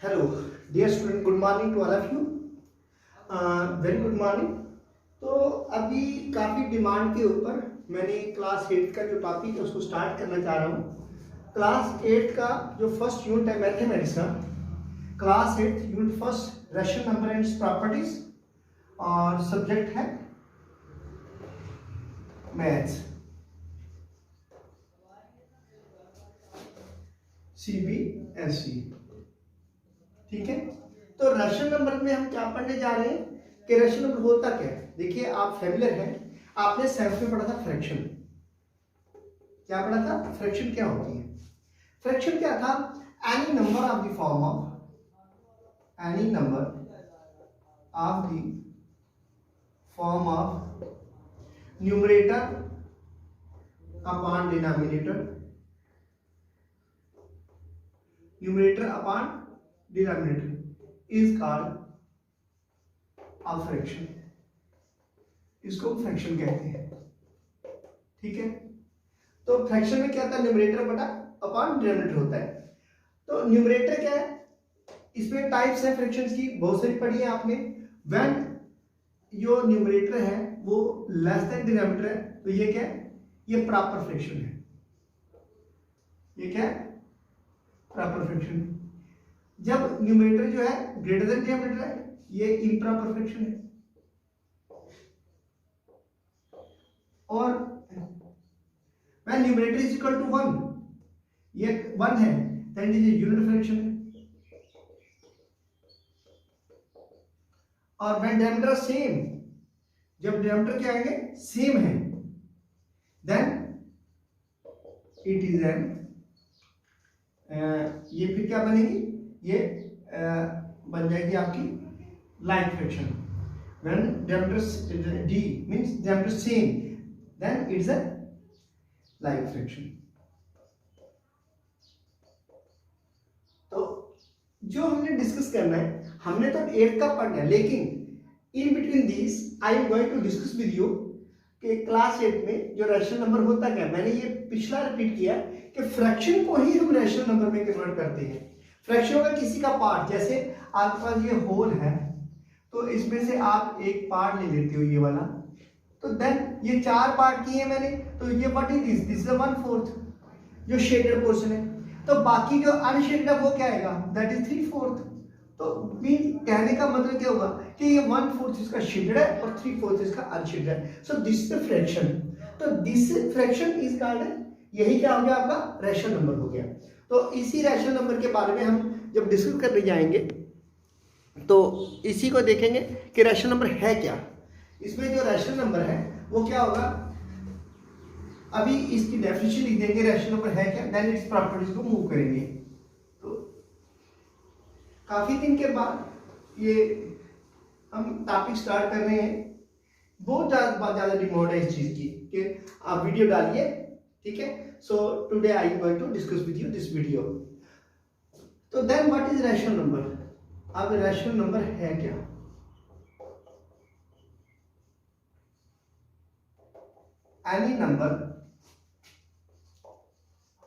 Hello dear student, good morning to all of you. Very good morning. तो अभी काफ़ी demand के ऊपर मैंने क्लास 8 का जो टॉपिक है उसको स्टार्ट करना चाह रहा हूँ। क्लास 8 का जो फर्स्ट यूनिट है मैथमेटिक्स का, class 8 unit first rational number and its properties, और सब्जेक्ट है मैथ्स, CBSE। ठीक है, तो रेशनल नंबर में हम क्या पढ़ने जा रहे हैं कि रेशनल नंबर होता क्या है। देखिए, आप फैमिलियर हैं, आपने 7th में पढ़ा था फ्रैक्शन। क्या पढ़ा था? फ्रैक्शन क्या होती है। फ्रैक्शन क्या था? Any number of the form of any number of the form of numerator upon denominator, numerator upon denominator is called a fraction। इसको फ्रैक्शन कहते हैं। ठीक है, तो फ्रैक्शन में क्या होता है? न्यूमरेटर बटा अपॉन डिनोमिनेटर होता है। तो न्यूमरेटर क्या है? इसमें टाइप्स है फ्रैक्शंस की, बहुत सारी पढ़ी है आपने। व्हेन जो न्यूमरेटर है वो लेस देन डिनोमिनेटर है, तो ये क्या है? ये प्रॉपर फ्रैक्शन है। ये क्या है? Proper fraction. जब न्यूमरेटर जो है ग्रेटर देन डिनोमिनेटर है, ये इम्प्रॉपर फ्रैक्शन है। और when numerator is equal to 1, ये 1 है, then it is unit fraction है। और व्हेन डिनोमिनेटर सेम, जब डिनोमिनेटर क्या आएंगे? सेम है, देन इट इज एन ये फिर क्या बनेगी? ये बन जाएगी आपकी like fraction. when diameter d means diameter same, then it's a like fraction। तो जो हमने डिस्कस करना है, हमने तो 8 का पढ़ना है, लेकिन in between this I am going to discuss with you कि क्लास 8 में जो रैशनल नंबर होता क्या है। मैंने ये पिछला रिपीट किया कि फ्रैक्शन को ही हम रैशनल नंबर में कन्वर्ट करते हैं। फ्रैक्शन का किसी का पार्ट, जैसे आपके पास ये होल है, तो इसमें से आप एक पार्ट ले लेते हो, ये वाला, तो देन ये 4 पार्ट किए मैंने, तो ये what is this? This is 1/4 जो शेडेड पोर्शन है। तो बाकी जो अनशेडेड है वो क्या आएगा? That is 3/4। तो मीन कहने का मतलब क्या होगा कि ये 1/4 इसका शेडेड है और 3/4 इसका अनशेडेड है। So this is the fraction. तो दिस फ्रैक्शन इज कॉल्ड, यही क्या हो गया? आपका रैशनल नंबर हो गया। तो इसी रैशनल नंबर के बारे में हम जब डिस्कस करने जाएंगे तो इसी को देखेंगे कि रैशनल नंबर है क्या। इसमें जो रैशनल नंबर है वो क्या होगा, अभी इसकी डेफिनेशन लिख देंगे रैशनल नंबर है क्या, देन इट्स प्रॉपर्टीज को मूव करेंगे। तो काफी दिन के बाद ये हम टॉपिक स्टार्ट कर रहे हैं। बहुत ज्यादा डिमांड है इस चीज की कि आप वीडियो डालिए। ठीक है, so today I am going to discuss with you this video. तो then what is rational number? अब रैशनल नंबर है क्या? Any number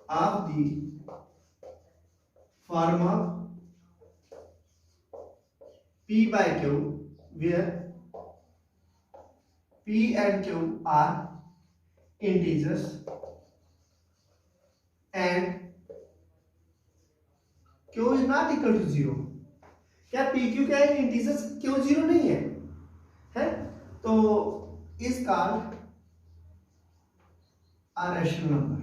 of the form of P by Q where P and Q are integers and Q is not equal to 0। क्या P Q क्या है? Integers, Q 0 नहीं है? तो इस कॉल्ड अ रैशनल नंबर।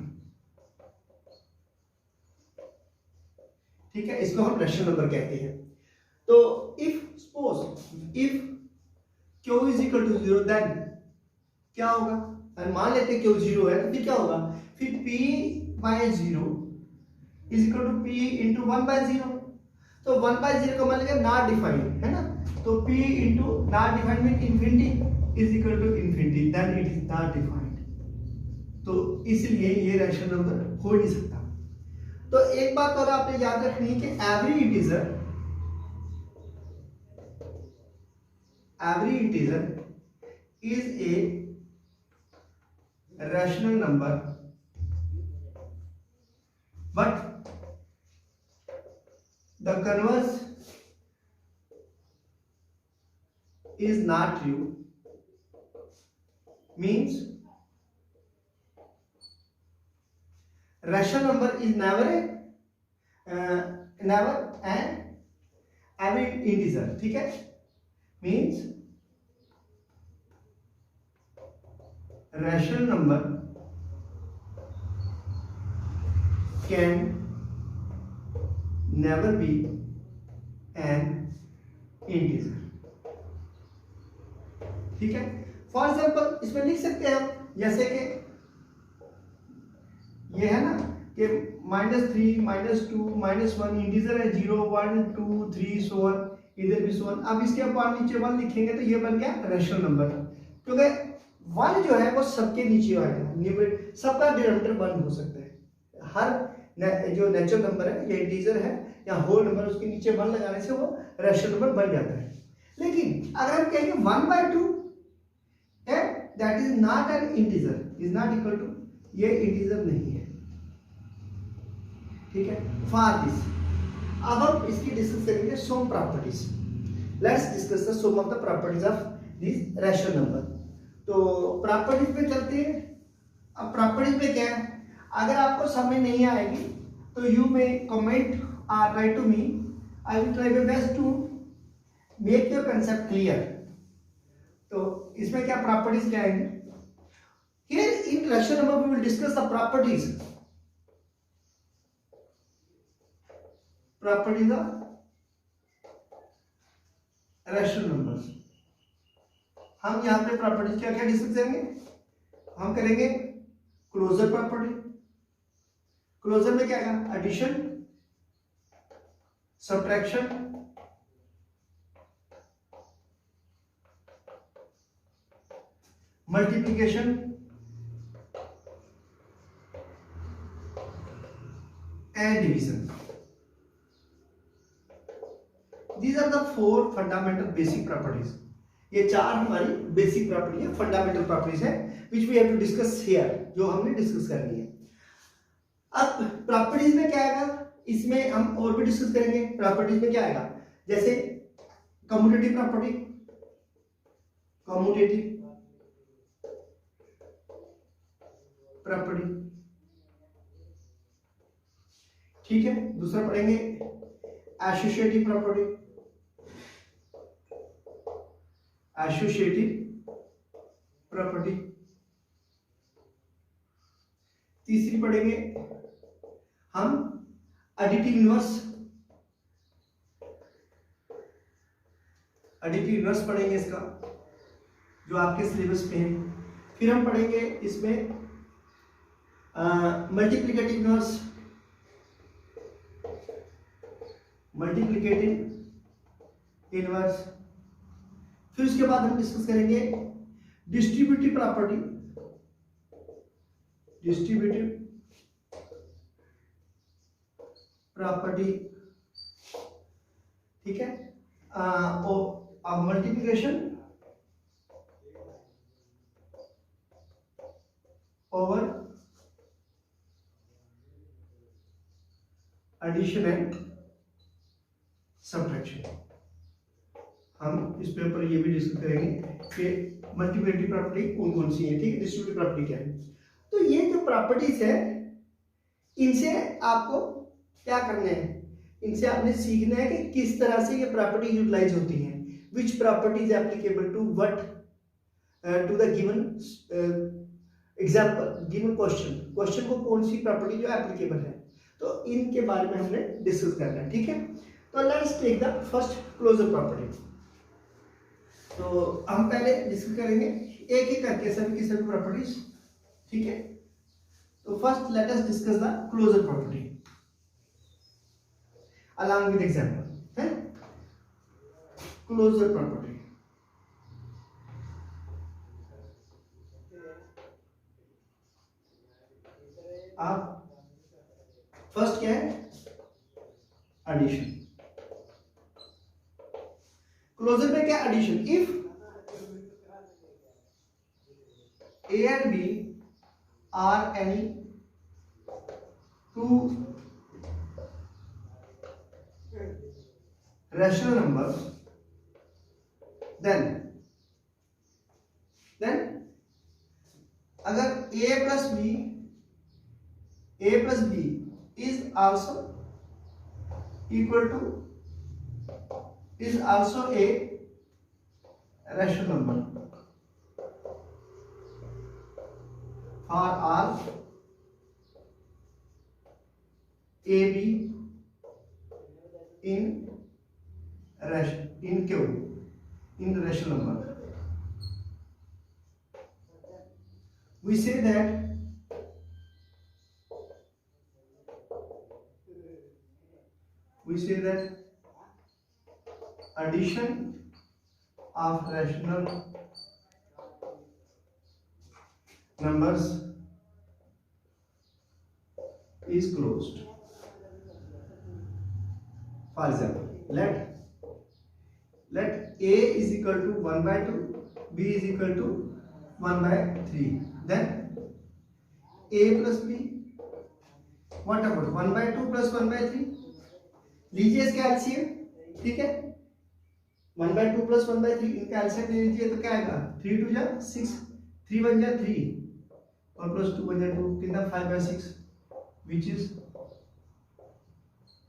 ठीक है, इसको हम रैशनल नंबर कहते हैं। तो if suppose if q is equal to 0, then क्या होगा? और मान लेते हैं क्यू 0 है, तो फिर क्या होगा? फिर p by 0 is equal to p into 1/0। तो 1/0 का मतलब नॉट डिफाइंड है ना, तो p into not defined mean infinity is equal to infinity, then it is not defined. तो इसलिए ये रैशनल नंबर हो नहीं सकता। तो एक बात और आपने याद रखनी है कि every integer is a rational number, but the converse is not true means rational number is never an average integer. ठीक है, means rational number can never be an integer. ठीक है, फॉर एग्जाम्पल इसमें लिख सकते हैं हम, जैसे कि ये है ना कि -3 -2 -1 इंटीजर है, 0 1 2 3 सो ऑन, इधर भी सो ऑन। अब इसके ऊपर नीचे 1 लिखेंगे तो ये बन गया रैशनल नंबर, क्योंकि 1 जो है वो सबके नीचे आएगा, सबका डिनोमिनेटर 1 हो सकता है। हर जो नेचुरल नंबर है या इंटीजर है या होल नंबर, उसके नीचे 1 लगाने से वो रैशनल नंबर बन जाता है। लेकिन अगर हम कहेंगे 1/2 है, that is not an integer, is not equal to, ये इंटीजर नहीं है। ठीक है, फॉर दिस अब हम इसकी डिस्कस करेंगे some properties. Let's discuss the some of the properties of this rational number. तो प्रॉपर्टीज पे चलते हैं। अब प्रॉपर्टीज में क्या है, अगर आपको समझ नहीं आएगी तो यू में कमेंट और write to me, I will try my best to make your concept clear. तो इसमें क्या प्रॉपर्टीज क्या आएंगे, here in rational number we will discuss the properties of rational numbers. हम यहां पे प्रॉपर्टीज क्या क्या डिस्कस करेंगे, हम करेंगे क्लोजर प्रॉपर्टी। क्लोजर में क्या है, addition, subtraction, multiplication and division. These are the 4 fundamental basic properties. ये 4 हमारी बेसिक प्रॉपर्टी है, फंडामेंटल प्रॉपर्टीज है, which we have to discuss here, जो हमने डिस्कस करनी है। अब प्रॉपर्टीज में क्या आएगा, इसमें हम और भी डिस्कस करेंगे। प्रॉपर्टीज में क्या आएगा, जैसे कम्यूटेटिव प्रॉपर्टी, कम्यूटेटिव प्रॉपर्टी, ठीक है। दूसरा पढ़ेंगे एसोसिएटिव प्रॉपर्टी, एसोसिएटिव प्रॉपर्टी। तीसरी पढ़ेंगे हम एडिटिव इनवर्स, एडिटिव इनवर्स पढ़ेंगे इसका, जो आपके सिलेबस में है। फिर हम पढ़ेंगे इसमें मल्टीप्लिकेटिव इनवर्स, मल्टीप्लिकेटिव इनवर्स। फिर उसके बाद हम डिस्कस करेंगे डिस्ट्रीब्यूटिव प्रॉपर्टी, डिस्ट्रीब्यूटिव प्रॉपर्टी, ठीक है। Multiplication over addition and subtraction. हम इस पेपर ये भी डिस्कस करेंगे कि मल्टीप्लिकेटिव प्रॉपर्टी कौन कौन सी है, ठीक है, डिस्ट्रीब्यूटिव प्रॉपर्टी क्या है। तो ये जो प्रॉपर्टीज है, इनसे आपको क्या करना है, इनसे आपने सीखना है कि किस तरह से ये प्रॉपर्टी यूटिलाइज होती हैं, which property is applicable to what, to the given example, given question को कौन सी प्रॉपर्टी जो एप्लीकेबल है। तो इनके बारे में हमने डिस्कस करना है, ठीक है। तो let's take the first closure property. तो हम पहले डिस्कस करेंगे एक एक करके सभी की सभी प्रॉपर्टीज, ठीक है। तो first let us discuss the closure property along with example है। क्लोजर प्रॉपर्टी, आप फर्स्ट क्या है, एडिशन। क्लोजर में क्या, addition. If A and B are any two rational number, then अगर a plus b is also a rational number for all a b in rational number, we say that addition of rational numbers is closed. For example, let a is equal to 1 by 2, b is equal to 1 by 3, then a plus b, what about 1 by 2 plus 1 by 3? लीजिए इसका LCM, ठीक है, 1 by 2 plus 1 by 3 इनका LCM ले लीजिए तो क्या आएगा, 3 2 जा 6, 3 1 जा 3 और प्लस 2 1 जा 2, कितना 5 by 6, which is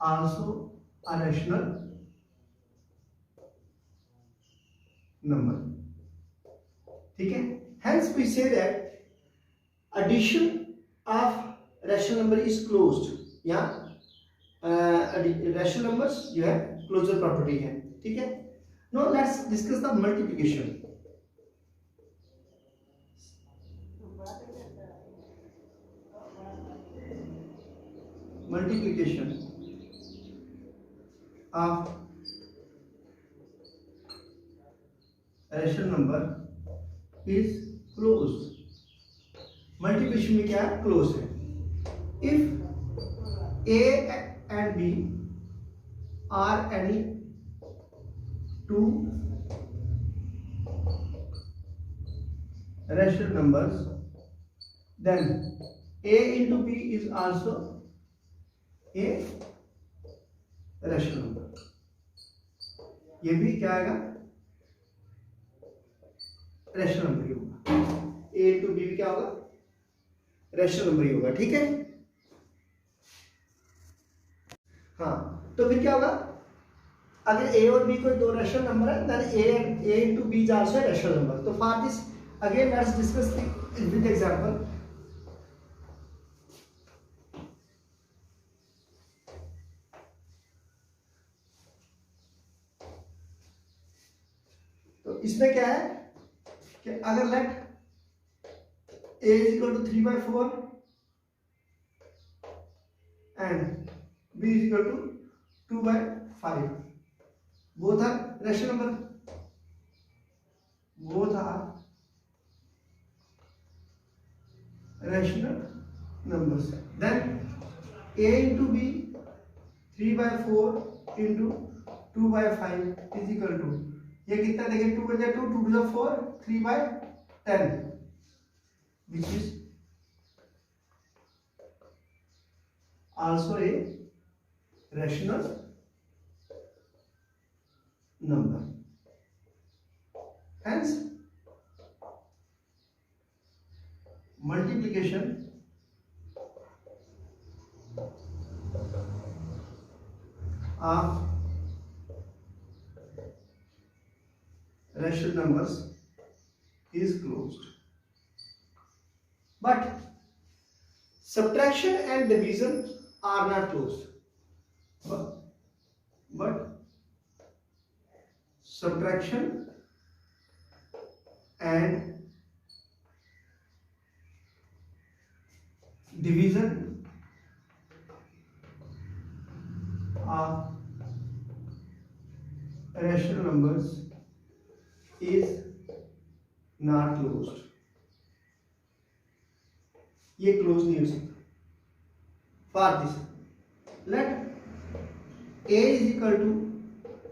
also a rational number, ठीक है. Hence we say that addition of rational number is closed, या rational numbers जो है क्लोजर प्रॉपर्टी है, ठीक है. Now let's discuss the multiplication. Multiplication of rational number is closed. Multiplication में क्या है, क्लोज है. If a and b are any two rational numbers, then a into b is also a rational number. ये भी क्या आएगा, rational number ही होगा. a into b भी क्या होगा, रैशनल नंबर ही होगा, ठीक है. हाँ, तो फिर क्या होगा, अगर a और b कोई दो रैशनल नंबर है, then a into b is also a rational number. तो for this again let's discuss with example. तो इसमें क्या है कि अगर late a is equal to 3 by 4 and b is equal to 2 by 5, both are rational number, both are rational numbers, then a into b 3 by 4 into 2 by 5 is equal to, ये कितना देखें, 2 बजा 2, 2 to the 4, 3 by 10, which is also a rational number. Hence multiplication of rational numbers is closed. But subtraction and division are not closed. But subtraction and division of rational numbers is not closed. ये close नहीं हो सकता. For this let a is equal to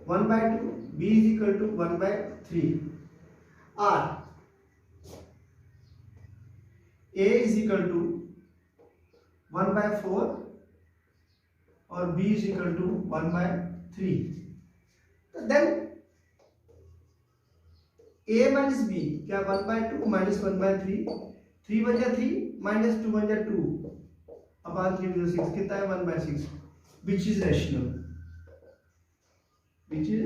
1 by 2, b is equal to 1 by 3, or a is equal to 1 by 4 और b is equal to 1 by 3. तो then a minus b क्या 1/2 minus 1/3, 3 1 जा 3 minus 2 1 जा 2 upon 3 to the 6 कितना है 1/6, which is rational, which is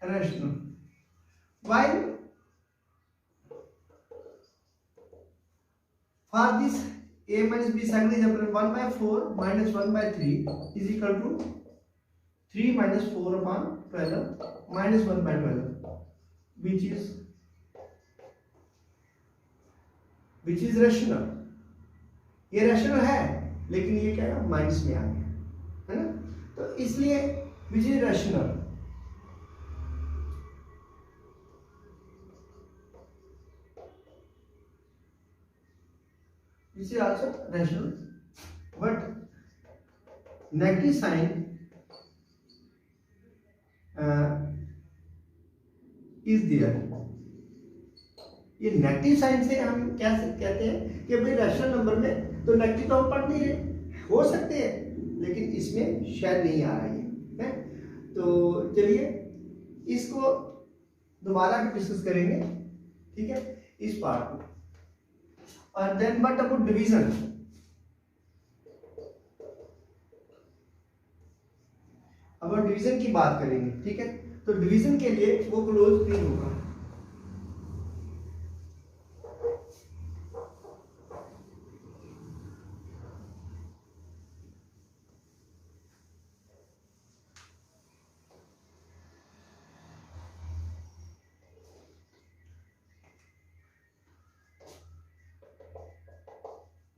rational. While for this a minus b second example 1/4 minus 1/3 is equal to 3 minus 4 upon 12 minus 1/12, which is rational. ये rational है लेकिन ये क्या है माइनस में आ गया है ना, तो इसलिए which is rational. This is also rational, but negative sign is there. ये नेगेटिव साइन से हम क्या कहते हैं कि भाई रैशनल नंबर में तो नेगेटिव टर्म पढ़ नहीं रहे, हो सकते हैं लेकिन इसमें शायद नहीं आ रहा है। तो चलिए इसको दोबारा डिस्कस करेंगे, ठीक है, इस पार्ट को। और देन व्हाट अबाउट डिवीजन, अब हम डिवीजन की बात करेंगे, ठीक है। तो डिवीजन के लिए वो क्लोज नहीं होगा,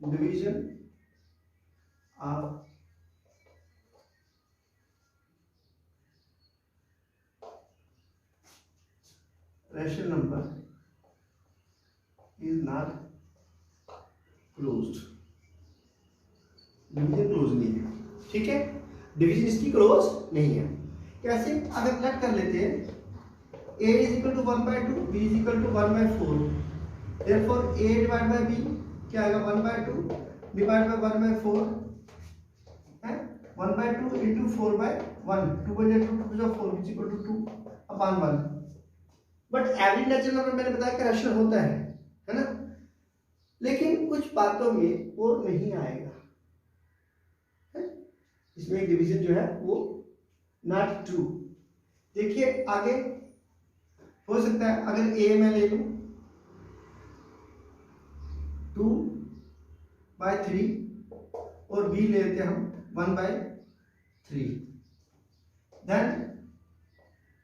division of rational number is not closed, division close नहीं है, ठीक है, डिवीजन इसकी क्लोज नहीं है। कैसे, अगर प्लट कर लेते हैं a is equal to 1/2, b is equal to 1/4, therefore a divided by b क्या आएगा 1/2 डिवाइड बाय 1/4 है 1/2 into 4/1, 2 by 2 2 4 which equal to 2 upon 1। But every natural number मैंने बताया कि रैशनल होता है ना, लेकिन कुछ बातों में वो नहीं आएगा है? इसमें डिवीजन जो है वो नॉट ट्रू। देखिए आगे हो सकता है अगर ए मैं ले लूं 2/3 और बी ले लेते हम 1/3, then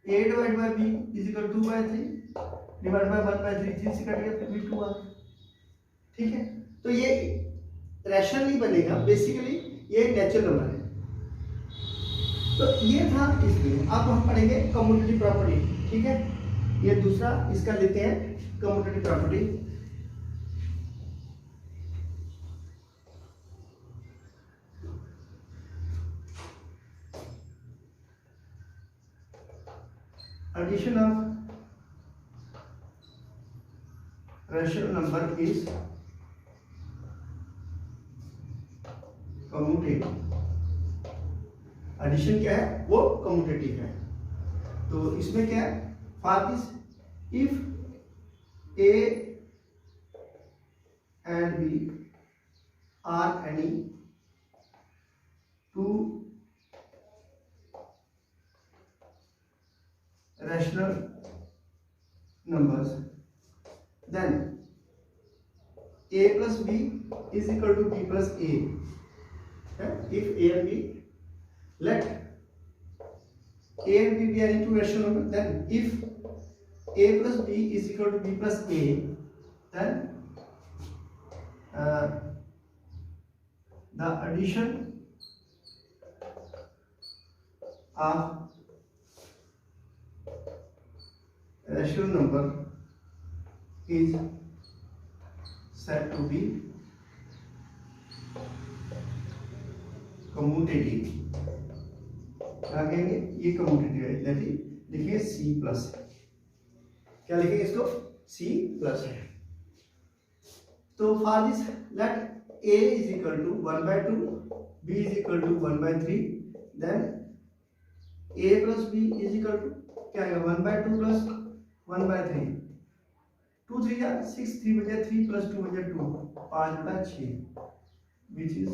a divided by b is equal to 2/3 divided by 1/3, 3 से कट गया फिर भी 2 आ गया, ठीक है। तो ये रैशनल नहीं बनेगा, बेसिकली ये नेचुरल नंबर है। तो ये था इसलिए। अब हम पढ़ेंगे कम्यूटेटिव प्रॉपर्टी, ठीक है, ये दूसरा इसका लेते हैं commutative property. Addition of rational number is commutative। Addition क्या है, वो कम्यूटेटिव है। तो इसमें क्या है, for this if a and b are any two rational numbers, then a plus b is equal to b plus a। If a and b, let a and b be any two rational numbers, then if a plus b is equal to b plus a, then the addition of rational number is said to be commutative। क्या कहेंगे, ये commutative है। देखिए C plus, क्या लिखेंगे इसको, C plus है। तो for this let A is equal to 1/2, B is equal to 1/3, then a plus b is equal to क्या आएगा 1/2 प्लस 1/3, 2 3 जा 6, 3 बचा 3 प्लस 2 बचा 2, 5/6 which is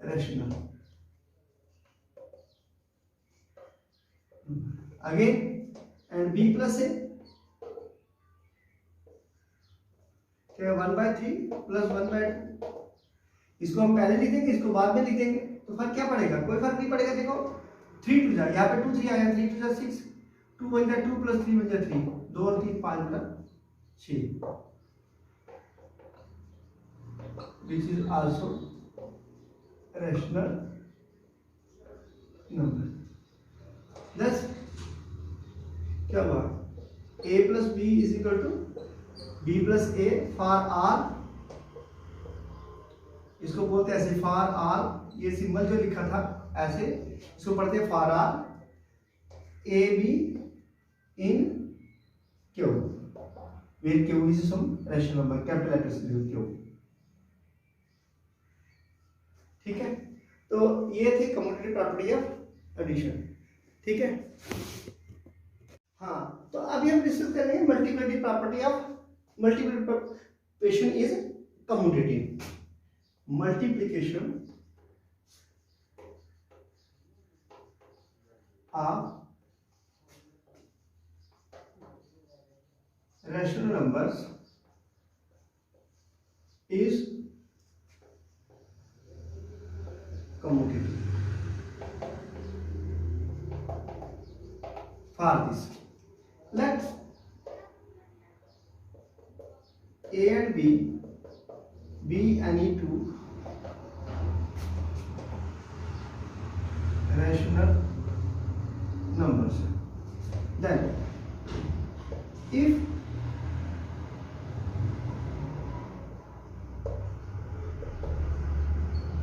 rational. Again and B plus A क्या 1/3 प्लस 1/2, इसको हम पहले लिख देंगे, इसको बाद में लिख देंगे, तो फर्क क्या पड़ेगा? कोई फर्क नहीं पड़ेगा। देखो 3 2 जा, यहाँ पे 2 3 आया, 3 2 जा 6, 2 1 जा 2 प्लस 3 1 जा 3, 2 और 3 5/6 which is also rational number। thus क्या हुआ? a plus b is equal to b plus a for r, इसको बोलते हैं ऐसे फॉर आर, ये सिंबल जो लिखा था ऐसे, इसको पढ़ते हैं for r a b in q where q is some rational number, capital letter से क्यू। ठीक है, तो ये थी कम्यूटेटिव प्रॉपर्टी ऑफ एडिशन। ठीक है, हाँ, तो अभी हम डिस्कस करेंगे multiplicative property of multiplication is commutative. multiplication of rational numbers is commutative। For this, let a and b be any two rational numbers, then if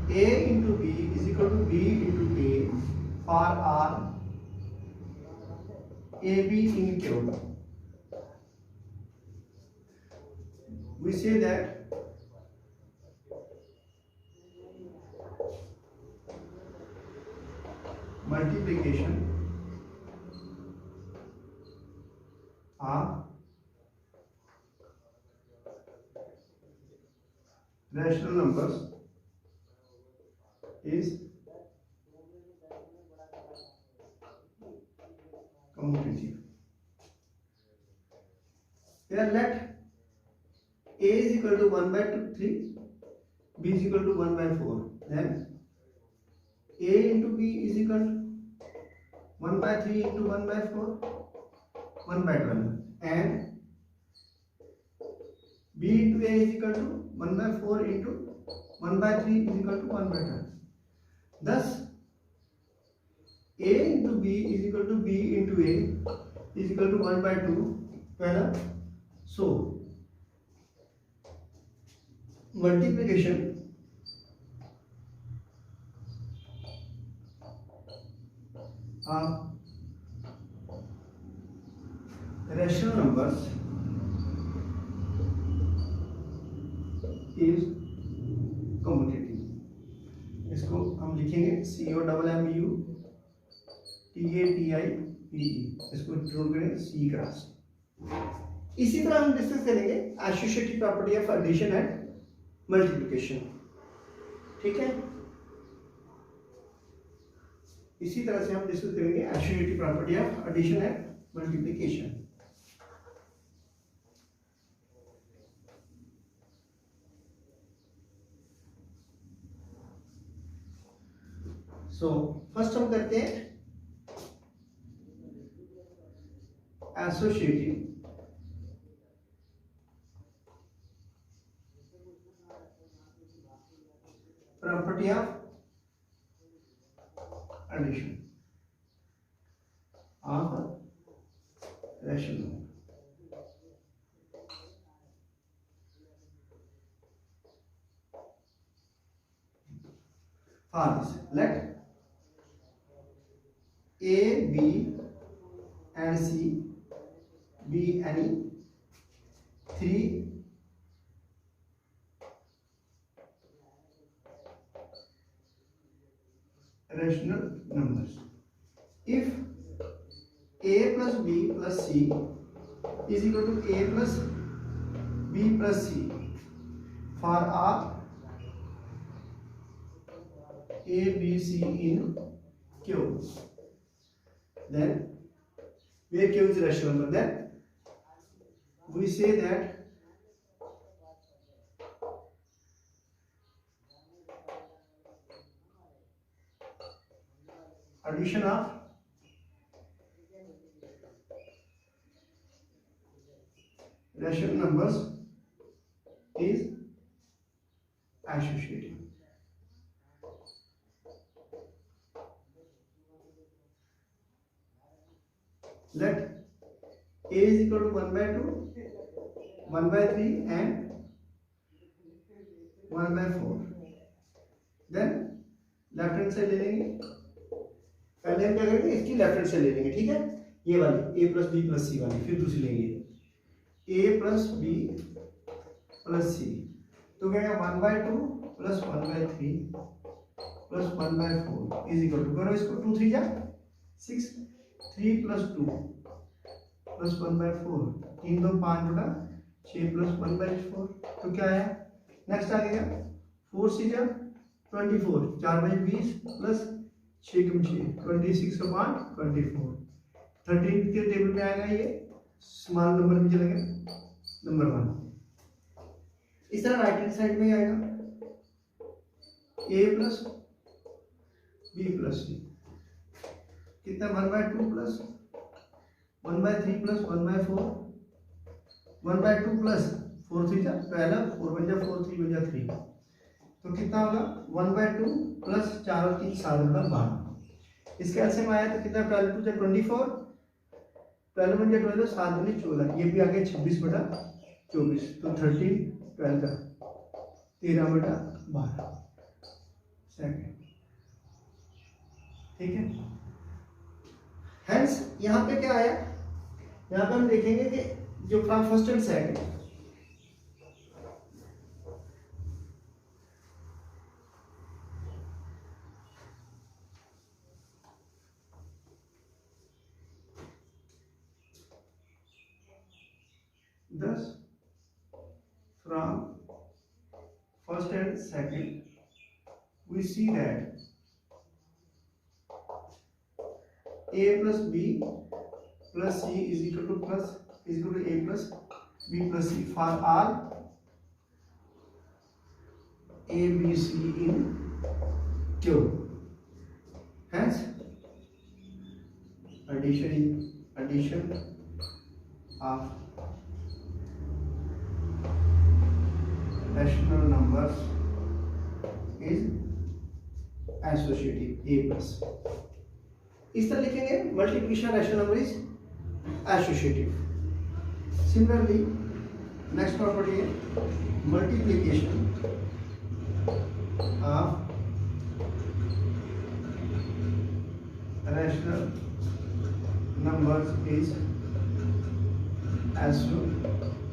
a into b is equal to b into a for r ab in q, we say that multiplication of rational numbers is commutative। Here let a is equal to 1/3, b is equal to 1/4, then a into b is equal to 1/3 into 1/4, 1/12, and b into a is equal to 1/4 into 1/3 is equal to 1/12. Thus a into b is equal to b into a is equal to 1/2, 12. So multiplication of rational numbers is commutative। इसको हम लिखेंगे COMMUTATIPE, इसको जोड़ करें C cross. इसी तरह हम discuss करेंगे associative property of addition and multiplication. ठीक है, इसी तरह से हम डिस्कस करेंगे associative property of addition and multiplication. So first हम करते हैं associative property of addition of rational. For this, let A, B and C be any three rational numbers। If a plus b plus c is equal to a plus b plus c for all a b c in q, then where q is rational number, then we say that addition of rational numbers is associative. Let a is equal to 1 by 2, 1 by 3 and 1 by 4. Then left hand side ले लेंगे, पहले हम क्या करेंगे इसकी left hand side ले लेंगे, ठीक है, ये वाली a plus B plus C वाली, फिर दूसरी लेंगे a plus B plus C, तो क्या 1 by 2 plus 1 by 3 plus 1 by 4 is equal to, करो इसको 2 3 जा 6, 3 प्लस 2 प्लस 1 by 4, 3 2 5 बटा 6 प्लस 1 by 4, तो क्या आया, नेक्स्ट आ गया 4 सी जा 24, 4 बाई 20 प्लस 6 कम 6 26 अपॉन 24, 13 के टेबल में आएगा, ये स्मॉल नंबर में चलेगा नंबर 1। इस तरह राइट हैंड साइड में आएगा a प्लस बी प्लस सी कितना 1 by 2 plus 1 by 3 plus 1 by 4, 1 by 2 plus 4 3 जा पहला 4 बन जा 4 3 बन जा 3, तो कितना होगा 1 by 2 प्लस 4 और 3 7 बटा 12, इसका एलसीएम आया तो कितना 12 2 जा 24, 12 बन जा 12 7 बने 14, ये भी आ गया 26 बटा 24, तो 13 12 का 13 बटा 12 सेकंड, ठीक है। हेंस यहाँ पे क्या आया, यहाँ पे हम देखेंगे कि जो from first and second, thus from first and second we see that a plus b plus c is equal to a plus b plus c for all a b c in q, hence addition of rational numbers is associative, a plus, इस तरह लिखेंगे multiplication rational number is associative। Similarly next property है multiplication of rational numbers is associative,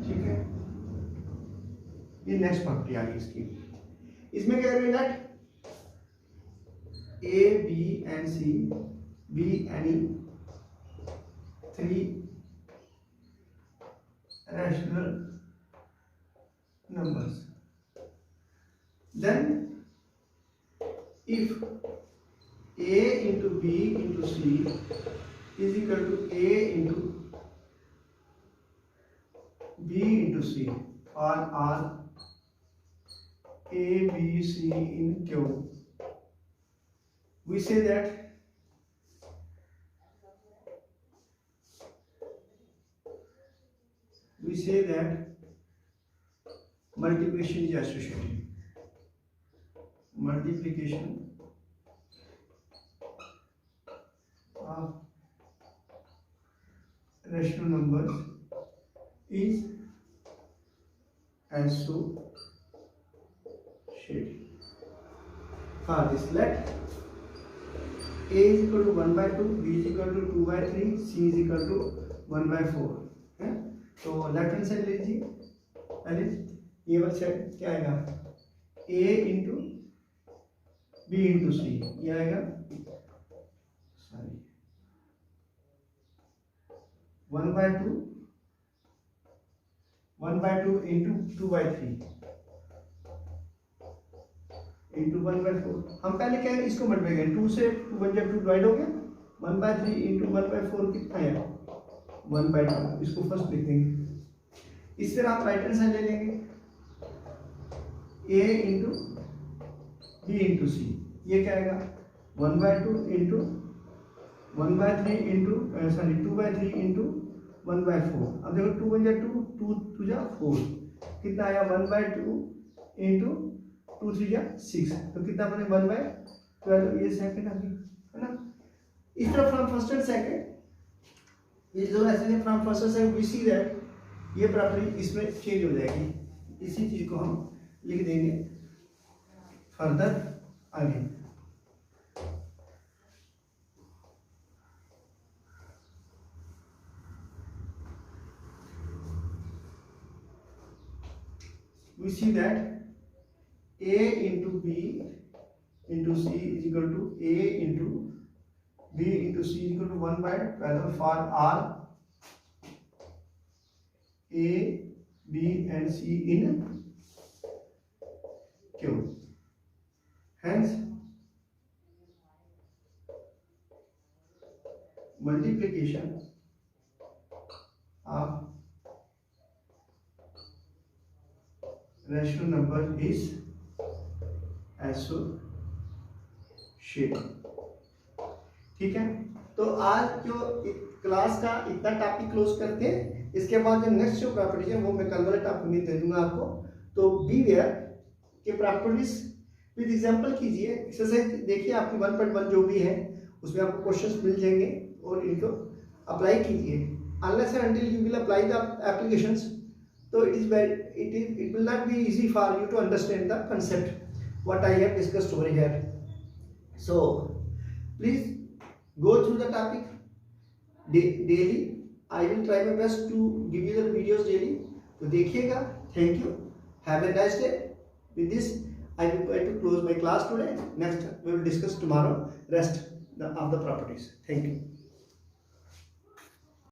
ठीक है। ये next property आ गई इसकी, इसमें क्या करेंगे net a b and c be any three rational numbers, then if a into b into c is equal to a into b into c for all a b c in q, we say that multiplication is associative, multiplication of rational numbers is associative। For this, let a is equal to 1 by 2, b is equal to 2 by 3, c is equal to 1 by 4 है। तो left hand side लीजिए, पहले ये वाला side क्या आएगा a into b B into C, ये आएगा सॉरी 1/2 इंटू 2/3 इंटू 1/4। हम पहले क्या है इसको मल्टीप्लाई करें, 2 से 2 बन जाए 2 डिवाइड हो गया, 1/3 इंटू 1/4 कितना आया 1/2, इसको फर्स्ट लिख देंगे। इस तरह आप राइट हैंड साइड ले लेंगे a into B into C, ये क्या आएगा 1/2 इंटू 1/3 इंटू सॉरी 2/3 इंटू 1/4। अब देखो 2 बन जाए 2, 2 2 जा 4, कितना आया 1/2 इंटू 2 3 जा 6, तो कितना बने 1/12, ये सेकंड आ गई है ना। इस तरह फ्रॉम फर्स्ट एंड सेकंड, ये जो ऐसे from first and second we see that ये प्रॉपर्टी इसमें चेंज हो जाएगी। इसी चीज को हम लिख देंगे फर्दर आगे। We see that a into b into c is equal to a into b into c is equal to 1/12 for all a, b and c in Q. Hence multiplication of rational number is associated। ठीक है, तो आज जो class का इतना topic close करते हैं, इसके बाद जो नेक्स्ट जो प्रॉपर्टीज है वो मैं कल वाले टॉपिक में दे दूंगा आपको। तो बी वेयर के प्रॉपर्टीज विद एग्जांपल कीजिए, एक्सरसाइज देखिए आपकी 1.1 जो भी है उसमें आपको क्वेश्चंस मिल जाएंगे और इनको अप्लाई कीजिए। Unless and until you will apply the applications, so it will not be easy for you to understand the concept what I have discussed over here. So please go through the topic daily. I will try my best to give you the videos daily. तो देखिएगा। Thank you. Have a nice day. With this I will going to close my class today. Next we will discuss tomorrow rest of the properties. Thank you.